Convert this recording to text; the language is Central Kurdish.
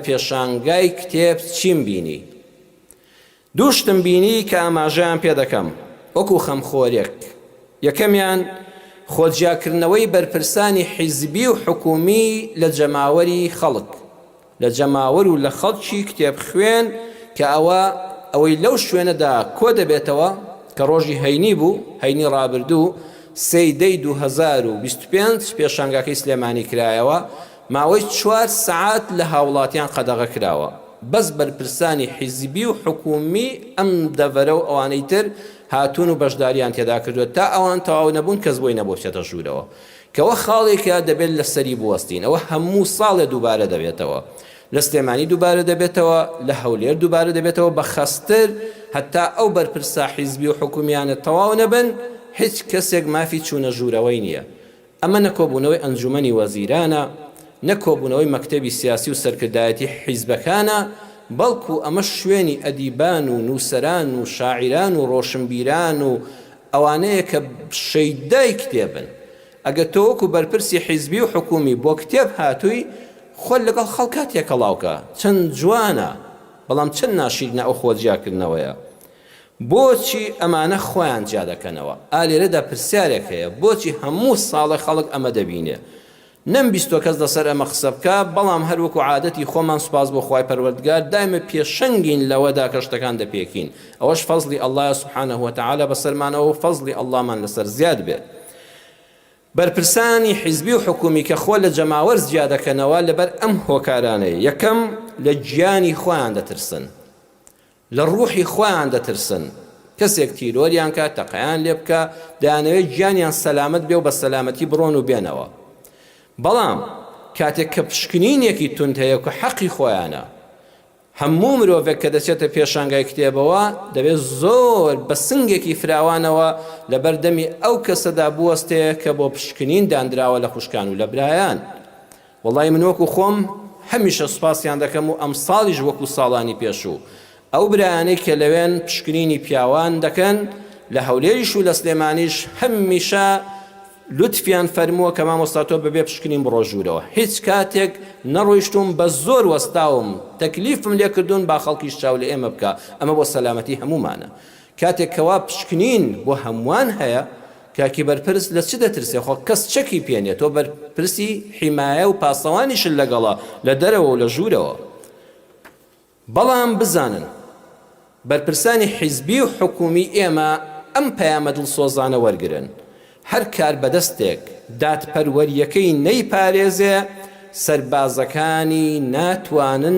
پێشانگای کتێب چیم بینی؟ دووشتم بینی کە ئاماژەیان پێ دەکەم وەکو خەمخۆرێک. یەکەمیان خۆجیاکردنەوەی بەرپرسانی حیزبی و حکومی لە جەماوەری خەڵک، لە جەماوەر و لە خەڵکی کتێب خوێن کە ئەوەی لەو شوێنەدا کۆ دەبێتەوە کە ڕۆژی هەینی بوو، هەینی ڕابردوو 2025 پێشانگاکەی سلێمانی کرایەوە، ماوەی 4 سەعات لە هاوڵاتیان قەدەغە کراوە. بەس بەرپرسانی حیزبی و حکومی ئەم دەڤەرە و ئەوانەی تر هاتوون و بەشداریان تێدا کردووە تا ئەوان تەواو نەبوون کەس بۆی نەبوو بچێتە ژوورەوە، کەەوە خاڵێکە دەبێت لە سەری بوەستین. ئەوە هەموو ساڵێ دووبارە دەبێتەوە، لە سلێمانی دووبارە دەبێتەوە، لە هەولێر دووبارە دەبێتەوە، بە خەستر هەتا ئەو بەرپرسا حیزبی و حکومیانە تەواو نەبن هیچ کەسێک مافی چوونە ژوورەوەی نییە. ئەمە نەکۆبوونەوەی ئەنجومەنی وەزیرانە، نەکۆبوونەوەی مەکتەبی سیاسی و سەرکردایەتی حیزبەکانە، بەڵکو ئەمە شوێنی ئەدیبان و نووسەران و شاعیران و ڕۆشنبیران و ئەوانەیە کە شەیدای کتێبن. ئەگە تۆ وەکو بەرپرسی حیزبی و حکومی بۆ کتێب هاتووی، خۆت لەگەڵ خەڵکا تێکەڵاوکە، چەند جوانە، بەڵام چەند ناشیرنە ئەو خۆجیاکردنەوەیە. بۆچی ئەمانە خۆیان جیا دەکەنەوە؟ ئالێرەدا پرسیارێک هەیە، بۆچی هەموو ساڵی خەڵک ئەمە دەبینێ؟ نەم 20 کەس لەسەر ئەمە قسە بکە، بەڵام هەروەکو عادەتی خۆمان سوپاس بۆ خوای پەروەردگار دایمە پێشەنگین لەوەدا کە شتەکان دەپێکین. ئەوەش فەزلی ئەڵڵایە سوبحانەه وتەعالە بەسەرمانەوە، فەزلی ئەڵڵامان لەسەر زیاد بێت. بەرپرسانی حیزبی و حکومی کە خۆ لە جەماوەر جیا دەکەنەوە لەبەر ئەم هۆکارانەیە. یەکەم لە گیانی خۆیان دەترسن، لە ڕوحی خۆیان دەترسن. کەسێک تیرۆریان کات، تەقەیان لێ بکە، دەیانەوێت گیانیان سەلامەت بێ و بە سەلامەتی بڕۆن و بێنەوە. بەڵام کاتێک کە پشکنینێکی تونند هەیە کە حەقی خۆیانە، هەموو مرۆڤێک کە دەچێتە پێشانگای کتێبەوە دەبێت زۆر بە سنگێکی فراوانەوە لە بەردەمی ئەو کەسەدا بوەستەیە کە بۆ پشکنین دانراوە لە خوشکان و لە برایان. وەڵی من وەکو خۆم هەمیشە سوپاسیان دەکەم و ئەم ساڵیش وەکو ساڵانی پێشوو ئەو برایانەی کە لەوێن پشکنینی پیاوان دەکەن لە هەولێریش و لە سلێمانیش هەمیشە لوتفیان فەرمووە کە مامۆستا تۆ بەبێ پشکنین بڕۆ ژوورەوە. هیچ کاتێک نەڕۆیشتوم بە زۆر وەستاوم، تەکلیفم لێ کردوون با خەڵکیش چاو لە ئێمە بکە، ئەمە بۆ سەلامەتی هەمومانە. کاتێک کەوا پشکنین بۆ هەمووان هەیە، کاکی بەرپرس لە چ دەترسێ؟ خۆ کەس چەکی پێنێ، تۆ بەرپرسی حیمایە و پاسەوانیشن لەگەڵا لە دەرەوە و لە ژوورەوە. بەڵام بزانن بەرپرسانی حیزبی و حکومی ئێمە ئەم پەیامە دڵسۆزانە وەرگرن. هەر کار بەدەستێک دادپەروەریەکەی نەیپارێزێ، سەربازەکانی ناتوانن